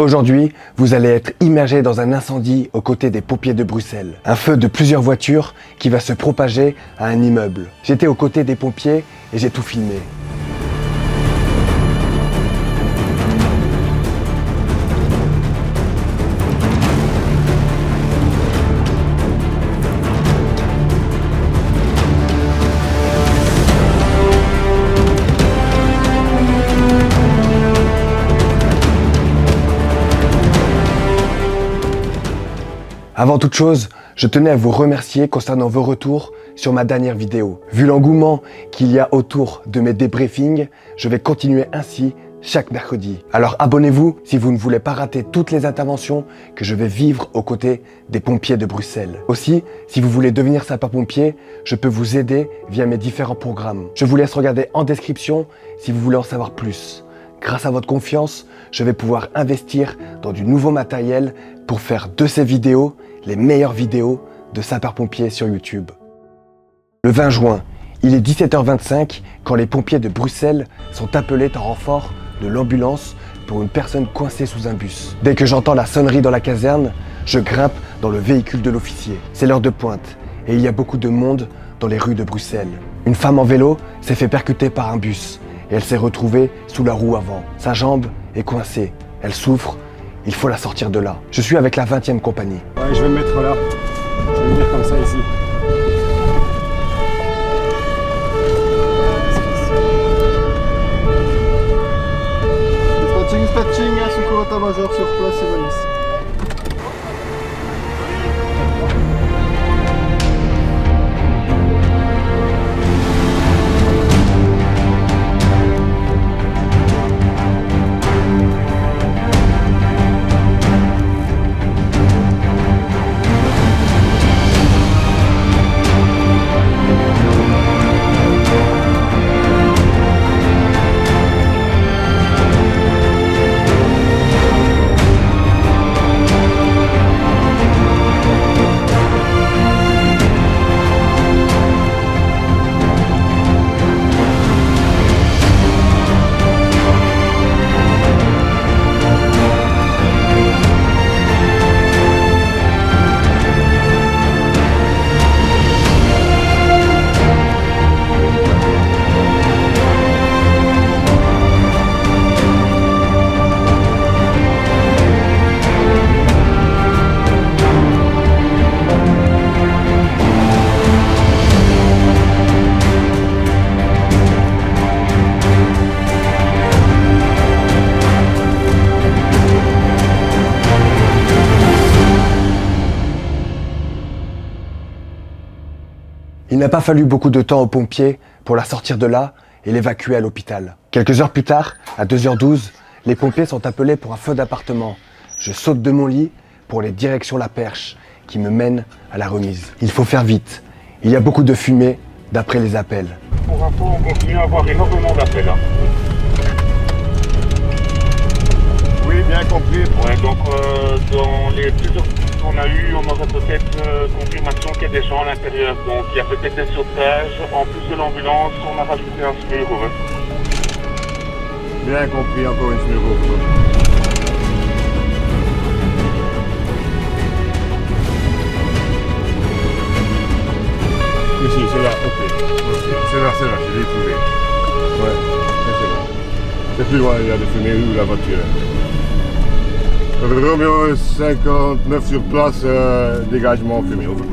Aujourd'hui, vous allez être immergé dans un incendie aux côtés des pompiers de Bruxelles. Un feu de plusieurs voitures qui va se propager à un immeuble. J'étais aux côtés des pompiers et j'ai tout filmé. Avant toute chose, je tenais à vous remercier concernant vos retours sur ma dernière vidéo. Vu l'engouement qu'il y a autour de mes débriefings, je vais continuer ainsi chaque mercredi. Alors abonnez-vous si vous ne voulez pas rater toutes les interventions que je vais vivre aux côtés des pompiers de Bruxelles. Aussi, si vous voulez devenir sapeur-pompier, je peux vous aider via mes différents programmes. Je vous laisse regarder en description si vous voulez en savoir plus. Grâce à votre confiance, je vais pouvoir investir dans du nouveau matériel pour faire de ces vidéos les meilleures vidéos de sapeurs-pompiers sur YouTube. Le 20 juin, il est 17h25 quand les pompiers de Bruxelles sont appelés en renfort de l'ambulance pour une personne coincée sous un bus. Dès que j'entends la sonnerie dans la caserne, je grimpe dans le véhicule de l'officier. C'est l'heure de pointe et il y a beaucoup de monde dans les rues de Bruxelles. Une femme en vélo s'est fait percuter par un bus et elle s'est retrouvée sous la roue avant. Sa jambe est coincée, elle souffre, il faut la sortir de là. Je suis avec la 20e compagnie. Ouais, je vais me mettre là. Je vais me mettre comme ça ici. Dispatching, secours état-major sur place et valise. Il n'a pas fallu beaucoup de temps aux pompiers pour la sortir de là et l'évacuer à l'hôpital. Quelques heures plus tard, à 2h12, les pompiers sont appelés pour un feu d'appartement. Je saute de mon lit pour les directions La Perche qui me mènent à la remise. Il faut faire vite. Il y a beaucoup de fumée d'après les appels. Pour info, on continue à avoir énormément d'appels. Oui, bien compris. Ouais, donc dans les plusieurs qu'on a eu, on aurait peut-être confirmation qu'il y a des gens à l'intérieur. Donc il y a peut-être des sautages. En plus de l'ambulance, on a rajouté un SMURO. Bien compris, encore une SMURO. Ici, c'est là, ok. C'est là, je l'ai trouvé. Ouais, c'est bon. C'est plus loin, il y a des fumées où la voiture. Romeo 59 sur place, dégagement fumée. Over.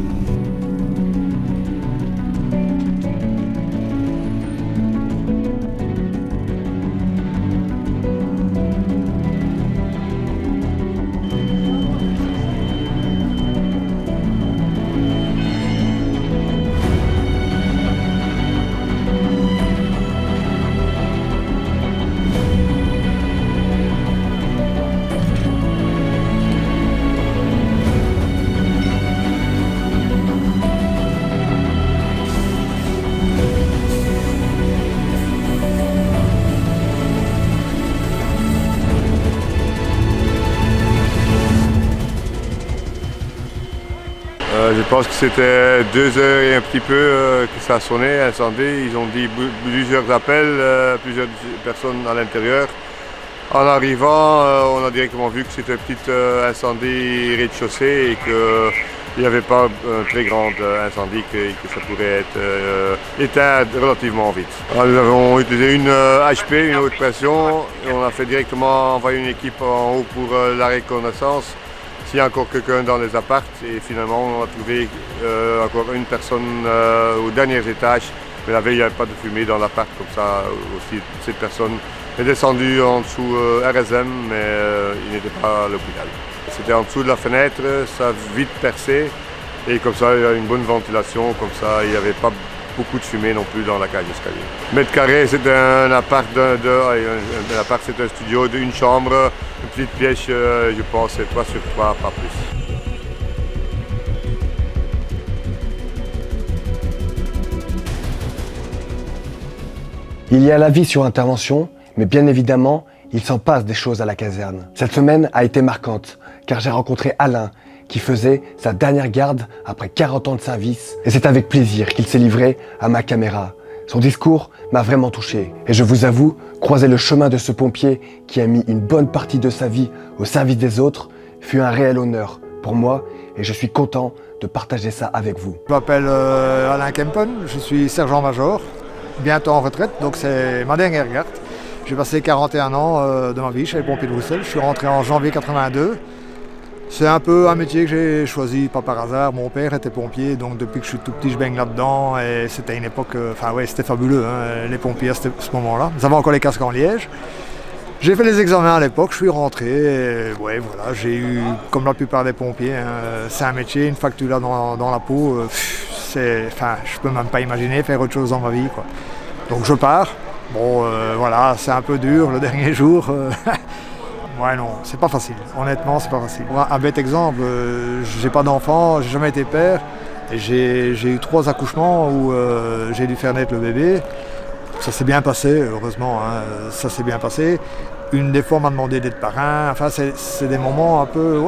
Je pense que c'était 2 heures et un petit peu que ça sonnait, incendie. Ils ont dit plusieurs appels, plusieurs personnes à l'intérieur. En arrivant, on a directement vu que c'était un petit incendie rez-de-chaussée et qu'il n'y avait pas un très grand incendie, que ça pourrait être éteint relativement vite. Alors, nous avons utilisé une HP, une haute pression, et on a fait directement envoyer une équipe en haut pour la reconnaissance. S'il y a encore quelqu'un dans les apparts, et finalement on a trouvé encore une personne aux derniers étages, mais la veille il n'y avait pas de fumée dans l'appart, comme ça aussi cette personne est descendue en dessous RSM, mais il n'était pas à l'hôpital. C'était en dessous de la fenêtre, ça a vite percé, et comme ça il y a une bonne ventilation, comme ça il n'y avait pas beaucoup de fumée non plus dans la cage d'escalier. Mètre carré, c'était un appart, c'était un studio d'une chambre, une petite pièce, je pense, 3 sur 3, pas plus. Il y a la vie sur intervention, mais bien évidemment, il s'en passe des choses à la caserne. Cette semaine a été marquante, car j'ai rencontré Alain, qui faisait sa dernière garde après 40 ans de service, et c'est avec plaisir qu'il s'est livré à ma caméra. Son discours m'a vraiment touché, et je vous avoue, croiser le chemin de ce pompier qui a mis une bonne partie de sa vie au service des autres fut un réel honneur pour moi, et je suis content de partager ça avec vous. Je m'appelle Alain Kempen, je suis sergent-major, bientôt en retraite, donc c'est ma dernière garde. J'ai passé 41 ans de ma vie chez les pompiers de Bruxelles, je suis rentré en janvier 82. C'est un peu un métier que j'ai choisi pas par hasard. Mon père était pompier, donc depuis que je suis tout petit, je baigne là-dedans. Et c'était une époque, c'était fabuleux, hein, les pompiers à ce moment-là. Nous avons encore les casques en liège. J'ai fait les examens à l'époque, je suis rentré. Et, voilà, j'ai eu, comme la plupart des pompiers, hein, c'est un métier, une fois que tu l'as dans la peau, je peux même pas imaginer faire autre chose dans ma vie, quoi. Donc je pars. Bon, voilà, c'est un peu dur le dernier jour. Ouais, non, c'est pas facile. Honnêtement, c'est pas facile. Un bête exemple, j'ai pas d'enfant, j'ai jamais été père. Et j'ai eu 3 accouchements où j'ai dû faire naître le bébé. Ça s'est bien passé, heureusement, hein, ça s'est bien passé. Une des fois, on m'a demandé d'être parrain. Enfin, c'est des moments un peu,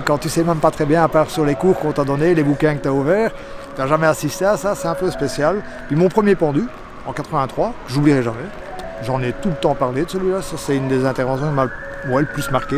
quand tu sais même pas très bien, à part sur les cours qu'on t'a donné, les bouquins que tu as ouverts, tu n'as jamais assisté à ça, c'est un peu spécial. Puis mon premier pendu, en 83, j'oublierai jamais. J'en ai tout le temps parlé de celui-là, ça c'est une des interventions qui m'a le plus marqué.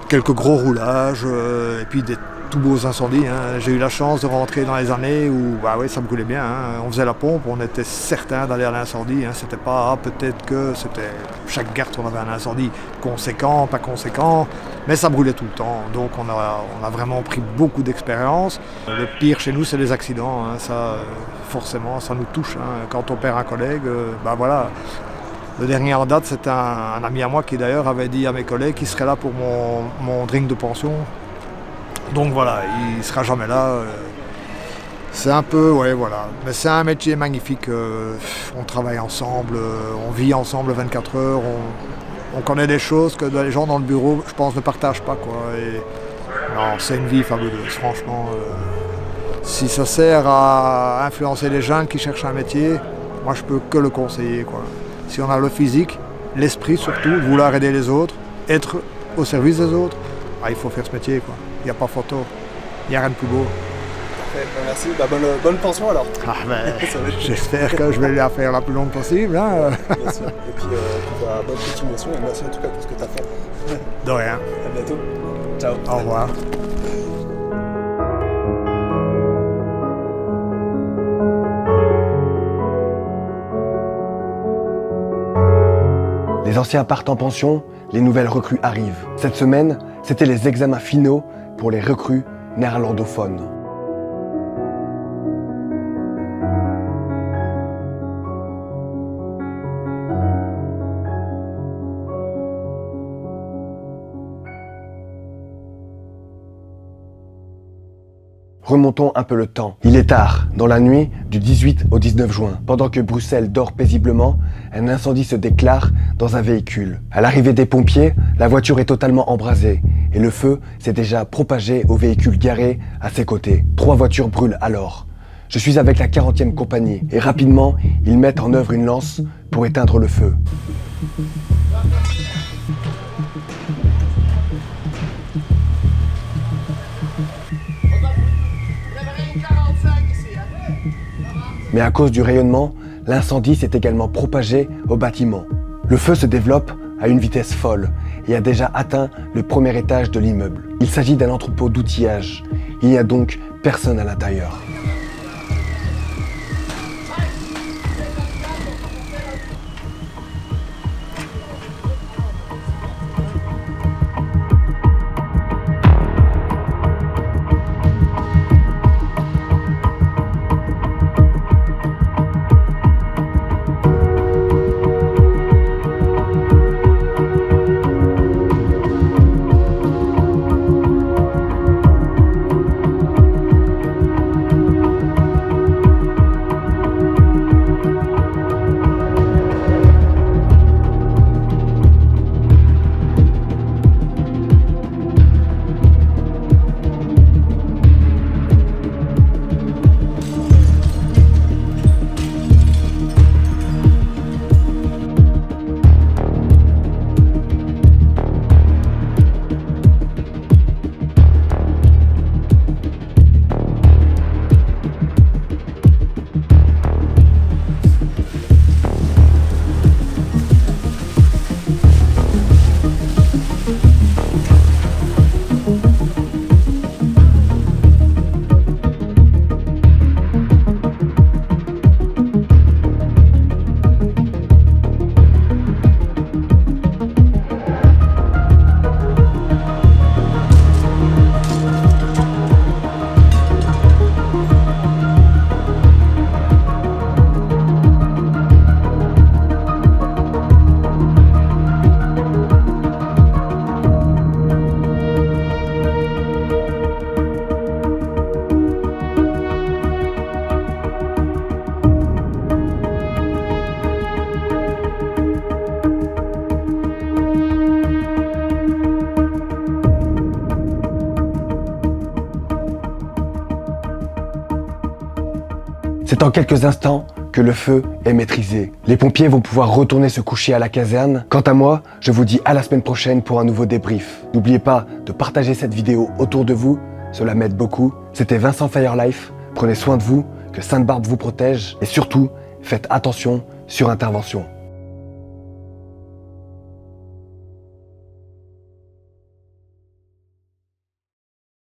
Quelques gros roulages, et puis des tout beaux incendies. Hein. J'ai eu la chance de rentrer dans les années où ça brûlait bien. Hein. On faisait la pompe, on était certain d'aller à l'incendie. Hein. C'était pas peut-être que c'était chaque garde on avait un incendie conséquent, pas conséquent, mais ça brûlait tout le temps. Donc on a vraiment pris beaucoup d'expérience. Le pire chez nous c'est les accidents. Hein. Ça forcément ça nous touche. Hein. Quand on perd un collègue, voilà. Le dernier en date, c'est un ami à moi qui d'ailleurs avait dit à mes collègues qu'il serait là pour mon drink de pension. Donc voilà, il ne sera jamais là. C'est un peu, voilà. Mais c'est un métier magnifique. On travaille ensemble, on vit ensemble 24 heures. On connaît des choses que les gens dans le bureau, je pense, ne partagent pas, quoi. Et, non, c'est une vie fabuleuse, franchement. Si ça sert à influencer les jeunes qui cherchent un métier, moi je peux que le conseiller, quoi. Si on a le physique, l'esprit surtout, vouloir aider les autres, être au service des autres, il faut faire ce métier, quoi. Il n'y a pas photo, il n'y a rien de plus beau. Parfait, merci, bonne pension alors. J'espère que je vais la faire la plus longue possible. Hein. Bien sûr, et puis bonne continuation et merci en tout cas pour ce que tu as fait. De rien. À bientôt. Ciao. Au revoir. Les anciens partent en pension, les nouvelles recrues arrivent. Cette semaine, c'était les examens finaux pour les recrues néerlandophones. Remontons un peu le temps. Il est tard, dans la nuit du 18 au 19 juin. Pendant que Bruxelles dort paisiblement, un incendie se déclare dans un véhicule. À l'arrivée des pompiers, la voiture est totalement embrasée et le feu s'est déjà propagé au véhicule garé à ses côtés. 3 voitures brûlent alors. Je suis avec la 40e compagnie et rapidement, ils mettent en œuvre une lance pour éteindre le feu. Mais à cause du rayonnement, l'incendie s'est également propagé au bâtiment. Le feu se développe à une vitesse folle et a déjà atteint le premier étage de l'immeuble. Il s'agit d'un entrepôt d'outillage. Il n'y a donc personne à l'intérieur. C'est en quelques instants que le feu est maîtrisé. Les pompiers vont pouvoir retourner se coucher à la caserne. Quant à moi, je vous dis à la semaine prochaine pour un nouveau débrief. N'oubliez pas de partager cette vidéo autour de vous, cela m'aide beaucoup. C'était Vincent Firelife, prenez soin de vous, que Sainte-Barbe vous protège et surtout, faites attention sur intervention.